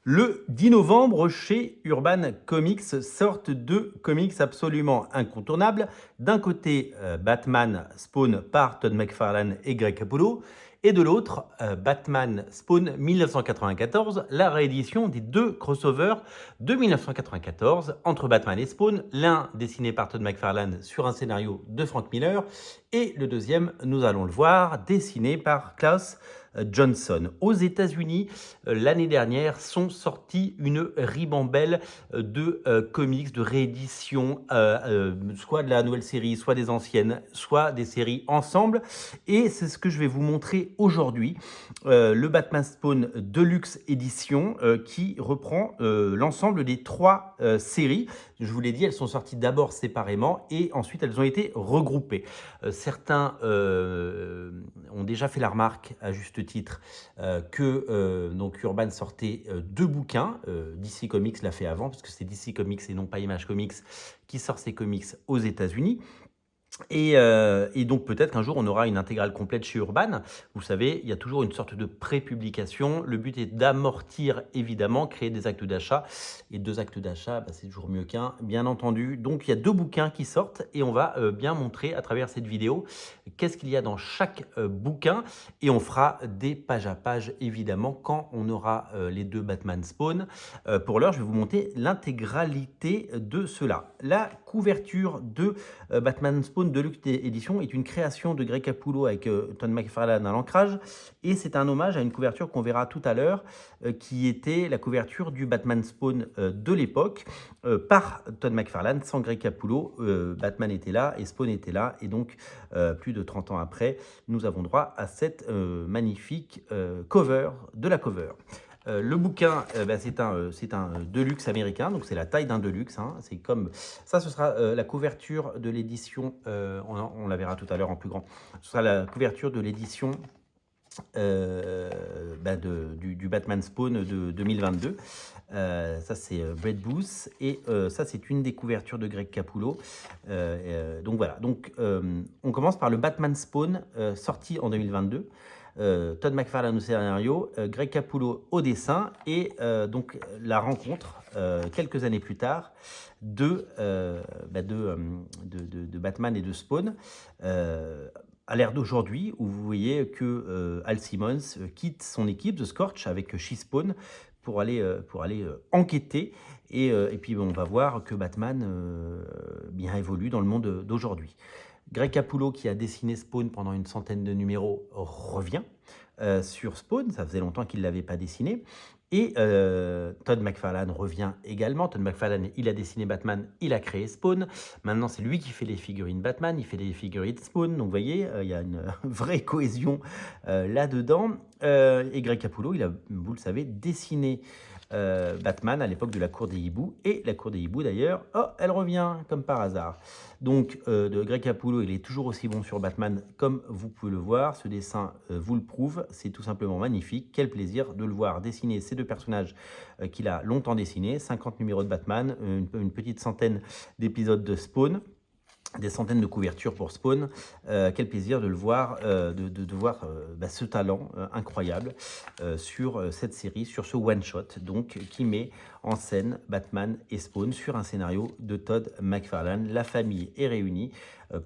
Le 10 novembre, chez Urban Comics, sortent deux comics absolument incontournables. D'un côté, Batman Spawn par Todd McFarlane et Greg Capullo, et de l'autre, Batman Spawn 1994, la réédition des deux crossovers de 1994 entre Batman et Spawn, l'un dessiné par Todd McFarlane sur un scénario de Frank Miller, et le deuxième, nous allons le voir, dessiné par Klaus Johnson. Aux États-Unis, l'année dernière, sont sortis une ribambelle de comics, de rééditions, soit de la nouvelle série, soit des anciennes, soit des séries ensemble. Et c'est ce que je vais vous montrer aujourd'hui. Le Batman Spawn Deluxe Edition qui reprend l'ensemble des trois séries. Je vous l'ai dit, elles sont sorties d'abord séparément et ensuite elles ont été regroupées. Certains ont déjà fait la remarque, à juste titre, que donc Urban sortait deux bouquins. DC Comics l'a fait avant, parce que c'est DC Comics et non pas Image Comics qui sort ces comics aux États-Unis. Et donc peut-être qu'un jour on aura une intégrale complète chez Urban. Vous savez, il y a toujours une sorte de pré-publication. Le but est d'amortir évidemment, créer des actes d'achat. Et deux actes d'achat, c'est toujours mieux qu'un, bien entendu. Donc il y a deux bouquins qui sortent et on va bien montrer à travers cette vidéo qu'est-ce qu'il y a dans chaque bouquin. Et on fera des pages à pages évidemment quand on aura les deux Batman Spawn. Pour l'heure, je vais vous montrer l'intégralité de cela. La couverture de Batman Spawn Deluxe Edition est une création de Greg Capullo avec Todd McFarlane à l'ancrage, et c'est un hommage à une couverture qu'on verra tout à l'heure, qui était la couverture du Batman Spawn de l'époque, par Todd McFarlane, sans Greg Capullo. Batman était là et Spawn était là, et donc plus de 30 ans après, nous avons droit à cette magnifique cover de la cover. Le bouquin, c'est un deluxe américain, donc c'est la taille d'un deluxe. Hein, c'est comme ça, ce sera la couverture de l'édition, on la verra tout à l'heure en plus grand, ce sera la couverture de l'édition du Batman Spawn de 2022. Ça c'est Brett Booth, et ça c'est une des couvertures de Greg Capullo. Donc voilà, donc, on commence par le Batman Spawn sorti en 2022. Todd McFarlane au scénario, Greg Capullo au dessin, et donc la rencontre quelques années plus tard de Batman et de Spawn, à l'ère d'aujourd'hui, où vous voyez que Al Simmons quitte son équipe de Scorch avec She-Spawn pour aller enquêter, et puis on va voir que Batman bien évolue dans le monde d'aujourd'hui. Greg Capullo, qui a dessiné Spawn pendant une centaine de numéros, revient sur Spawn. Ça faisait longtemps qu'il ne l'avait pas dessiné. Et Todd McFarlane revient également. Todd McFarlane, il a dessiné Batman, il a créé Spawn. Maintenant, c'est lui qui fait les figurines Batman, il fait les figurines Spawn. Donc, vous voyez, il y a une vraie cohésion là-dedans. Et Greg Capullo, il a, vous le savez, dessiné Batman à l'époque de la Cour des Hiboux, et la Cour des Hiboux d'ailleurs, elle revient comme par hasard. Donc de Greg Capullo, il est toujours aussi bon sur Batman, comme vous pouvez le voir. Ce dessin vous le prouve, c'est tout simplement magnifique. Quel plaisir de le voir dessiner ces deux personnages qu'il a longtemps dessinés. 50 numéros de Batman, une petite centaine d'épisodes de Spawn, des centaines de couvertures pour Spawn. Quel plaisir de le voir, de voir ce talent incroyable sur cette série, sur ce one-shot, donc qui met en scène Batman et Spawn sur un scénario de Todd McFarlane. La famille est réunie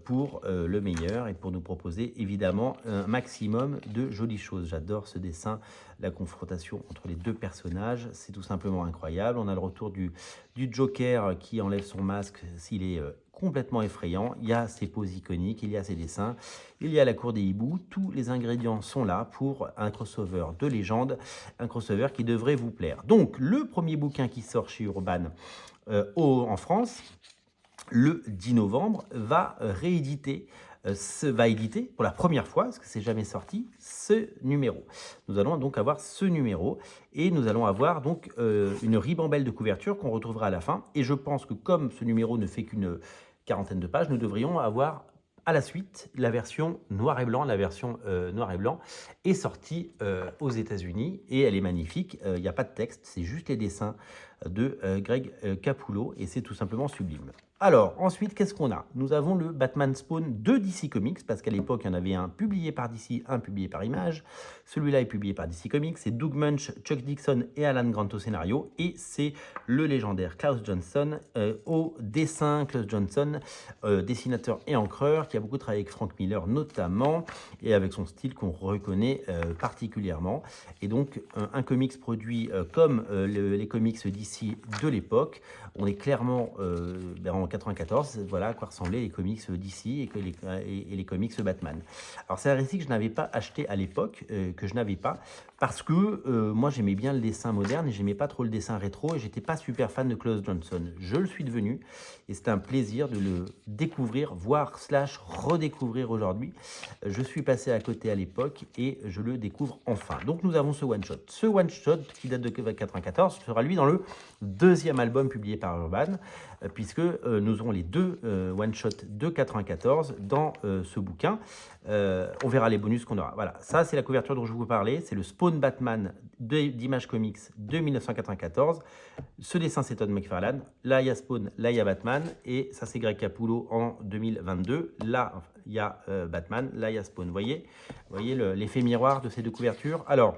pour le meilleur et pour nous proposer évidemment un maximum de jolies choses. J'adore ce dessin, la confrontation entre les deux personnages, c'est tout simplement incroyable. On a le retour du Joker qui enlève son masque, s'il est complètement effrayant. Il y a ses poses iconiques, il y a ses dessins, il y a la Cour des Hiboux. Tous les ingrédients sont là pour un crossover de légende, un crossover qui devrait vous plaire. Donc, le premier bouquin qui sort chez Urban en France, le 10 novembre, va éditer pour la première fois, parce que c'est jamais sorti, ce numéro. Nous allons donc avoir ce numéro, et nous allons avoir donc une ribambelle de couverture qu'on retrouvera à la fin. Et je pense que comme ce numéro ne fait qu'une quarantaine de pages, nous devrions avoir à la suite la version noir et blanc. La version noir et blanc est sortie aux États-Unis, et elle est magnifique. Il n'y a pas de texte, c'est juste les dessins de Greg Capullo, et c'est tout simplement sublime. Alors, ensuite, qu'est-ce qu'on a? Nous avons le Batman Spawn de DC Comics, parce qu'à l'époque, il y en avait un publié par DC, un publié par Image. Celui-là est publié par DC Comics, c'est Doug Munch, Chuck Dixon et Alan Grant au scénario, et c'est le légendaire Klaus Johnson au dessin. Klaus Johnson, dessinateur et encreur, qui a beaucoup travaillé avec Frank Miller notamment, et avec son style qu'on reconnaît particulièrement. Et donc, un comics produit comme les comics DC de l'époque. On est clairement en 94, voilà à quoi ressemblaient les comics DC et les comics Batman. Alors c'est un récit que je n'avais pas acheté à l'époque, que je n'avais pas, parce que moi j'aimais bien le dessin moderne et j'aimais pas trop le dessin rétro, et j'étais pas super fan de Klaus Johnson. Je le suis devenu, et c'est un plaisir de le découvrir, voire / redécouvrir aujourd'hui. Je suis passé à côté à l'époque et je le découvre enfin. Donc nous avons ce one-shot. Ce one-shot qui date de 94 sera lui dans le deuxième album publié par Urban, puisque nous aurons les deux one-shots de 94 dans ce bouquin. On verra les bonus qu'on aura. Voilà, ça c'est la couverture dont je vous parlais, c'est le Spawn Batman d'Image Comics de 1994. Ce dessin c'est Todd McFarlane, là il y a Spawn, là il y a Batman, et ça c'est Greg Capullo en 2022. Là il y a Batman, là il y a Spawn. Vous voyez l'effet miroir de ces deux couvertures. Alors,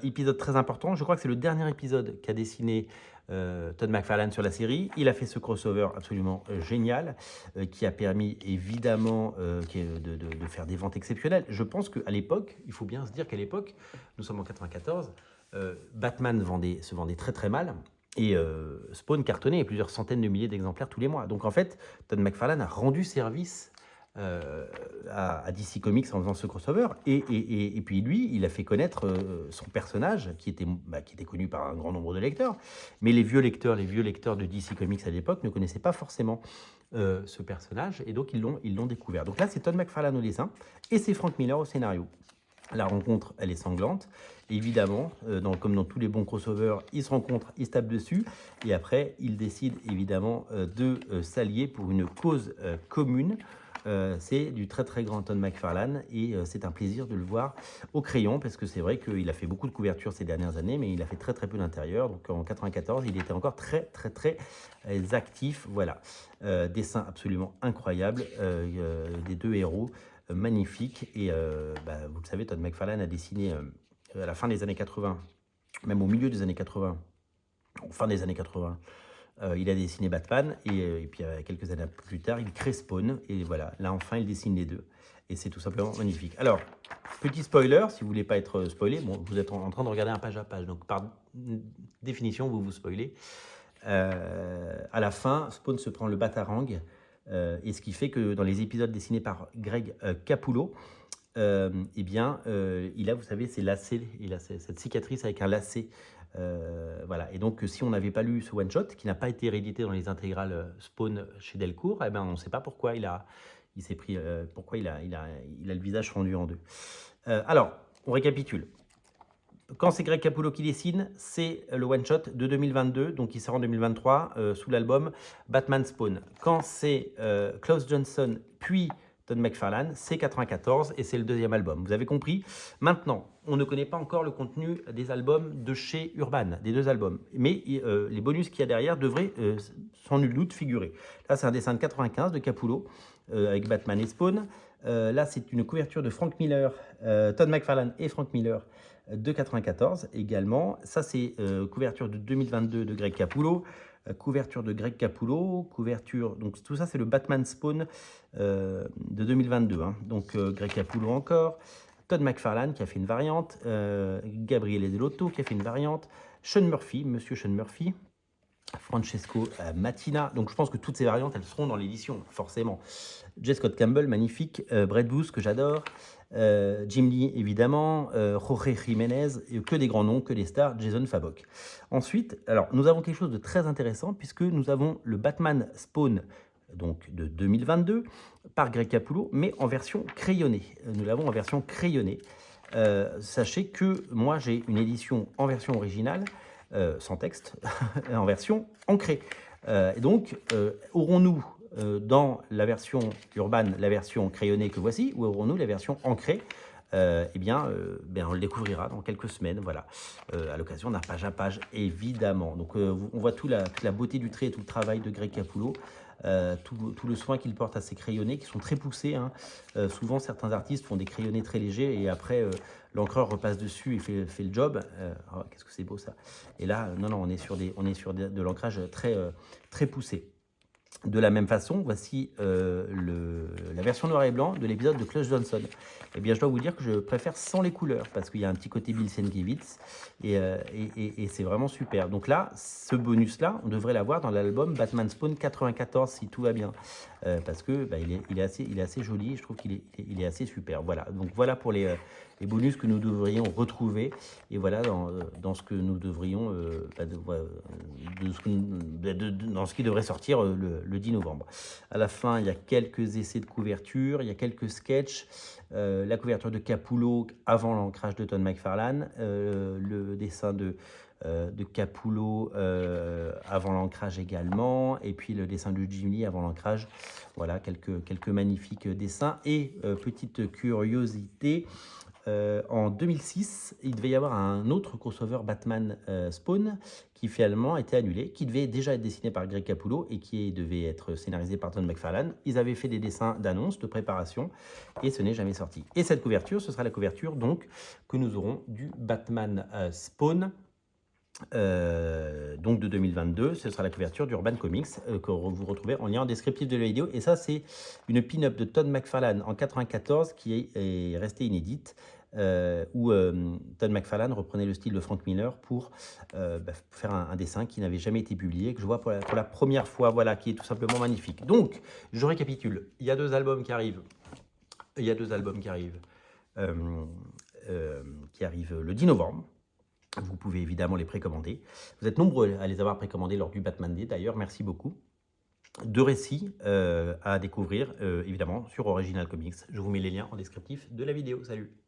épisode très important, je crois que c'est le dernier épisode qu'a dessiné Todd McFarlane sur la série. Il a fait ce crossover absolument génial qui a permis évidemment de faire des ventes exceptionnelles. Je pense qu'à l'époque, il faut bien se dire qu'à l'époque, nous sommes en 94, Batman se vendait très très mal. Et Spawn cartonnait et plusieurs centaines de milliers d'exemplaires tous les mois. Donc en fait, Todd McFarlane a rendu service à DC Comics en faisant ce crossover, et puis lui il a fait connaître son personnage qui était connu par un grand nombre de lecteurs, mais les vieux lecteurs de DC Comics à l'époque ne connaissaient pas forcément ce personnage, et donc ils l'ont découvert. Donc là c'est Todd McFarlane au dessin et c'est Frank Miller au scénario. La rencontre, elle est sanglante. Évidemment, comme dans tous les bons crossovers, ils se rencontrent, ils se tapent dessus, et après, ils décident évidemment de s'allier pour une cause commune. C'est du très très grand Todd McFarlane, et c'est un plaisir de le voir au crayon, parce que c'est vrai qu'il a fait beaucoup de couvertures ces dernières années, mais il a fait très très peu d'intérieur. Donc en 94, il était encore très très très actif. Voilà, dessin absolument incroyable des deux héros. Magnifique, et vous le savez, Todd McFarlane a dessiné à la fin des années 80, même au milieu des années 80, fin des années 80, il a dessiné Batman, et puis quelques années plus tard, il crée Spawn, et voilà, là enfin il dessine les deux, et c'est tout simplement magnifique. Alors, petit spoiler, si vous voulez pas être spoilé, bon, vous êtes en train de regarder un page à page, donc par définition, vous vous spoilez. À la fin, Spawn se prend le batarang, et ce qui fait que dans les épisodes dessinés par Greg Capullo, il a, vous savez, ces lacets, il a cette cicatrice avec un lacet. Voilà. Et donc, si on n'avait pas lu ce one-shot, qui n'a pas été réédité dans les intégrales Spawn chez Delcourt, on ne sait pas pourquoi il a le visage fendu en deux. Alors, on récapitule. Quand c'est Greg Capullo qui dessine, c'est le one-shot de 2022, donc il sort en 2023 sous l'album Batman Spawn. Quand c'est Klaus Johnson puis Todd McFarlane, c'est 94 et c'est le deuxième album. Vous avez compris? Maintenant, on ne connaît pas encore le contenu des albums de chez Urban, des deux albums. Mais les bonus qu'il y a derrière devraient sans nul doute figurer. Là, c'est un dessin de 95 de Capullo avec Batman et Spawn. Là, c'est une couverture de Frank Miller, Todd McFarlane et Frank Miller de 94 également. Ça, c'est couverture de 2022 de Greg Capullo. Couverture de Greg Capullo, couverture, donc tout ça c'est le Batman Spawn de 2022, hein. Donc Greg Capullo encore, Todd McFarlane qui a fait une variante, Gabriele Dell'Otto qui a fait une variante, Sean Murphy, monsieur Sean Murphy, Francesco Mattina, donc je pense que toutes ces variantes elles seront dans l'édition forcément. J. Scott Campbell, magnifique, Brett Booth que j'adore, Jim Lee évidemment, Jorge Jiménez, que des grands noms, que des stars, Jason Fabok. Ensuite, alors nous avons quelque chose de très intéressant puisque nous avons le Batman Spawn donc de 2022 par Greg Capullo, mais en version crayonnée. Nous l'avons en version crayonnée. Sachez que moi j'ai une édition en version originale, sans texte, en version ancrée. Et donc, aurons-nous dans la version Urban, la version crayonnée que voici, ou aurons-nous la version ancrée on le découvrira dans quelques semaines, voilà, à l'occasion d'un page à page, évidemment. Donc, on voit toute la beauté du trait et tout le travail de Greg Capullo, tout le soin qu'il porte à ses crayonnés, qui sont très poussés, hein. Souvent, certains artistes font des crayonnés très légers, et après, l'encreur repasse dessus et fait le job. Oh, qu'est-ce que c'est beau, ça. Et là, non, on est sur de l'ancrage très poussé. De la même façon, voici la version noir et blanc de l'épisode de Clutch Johnson. Eh bien, je dois vous dire que je préfère sans les couleurs, parce qu'il y a un petit côté Bill Sienkiewicz, et c'est vraiment super. Donc là, ce bonus-là, on devrait l'avoir dans l'album Batman Spawn 94, si tout va bien, parce que il est assez joli, je trouve qu'il est assez super. Voilà, donc voilà pour les bonus que nous devrions retrouver, et voilà dans ce que nous devrions, dans ce qui devrait sortir le 10 novembre. À la fin, il y a quelques essais de couverture, il y a quelques sketchs, la couverture de Capullo avant l'ancrage de Todd McFarlane, le dessin de Capullo avant l'ancrage également, et puis le dessin de Jim Lee avant l'ancrage. Voilà, quelques magnifiques dessins. Et petite curiosité, en 2006, il devait y avoir un autre crossover Batman Spawn qui finalement a été annulé, qui devait déjà être dessiné par Greg Capullo et qui devait être scénarisé par Todd McFarlane. Ils avaient fait des dessins d'annonce, de préparation, et ce n'est jamais sorti. Et cette couverture, ce sera la couverture donc que nous aurons du Batman Spawn, donc de 2022. Ce sera la couverture d'Urban Comics, que vous retrouvez en lien en descriptif de la vidéo. Et ça, c'est une pin-up de Todd McFarlane en 94 qui est restée inédite, où Todd McFarlane reprenait le style de Frank Miller pour faire un dessin qui n'avait jamais été publié, que je vois pour la première fois, voilà, qui est tout simplement magnifique. Donc, je récapitule. Il y a deux albums qui arrivent. Qui arrivent le 10 novembre. Vous pouvez évidemment les précommander. Vous êtes nombreux à les avoir précommandés lors du Batman Day, d'ailleurs, merci beaucoup. Deux récits à découvrir, évidemment, sur Original Comics. Je vous mets les liens en descriptif de la vidéo. Salut!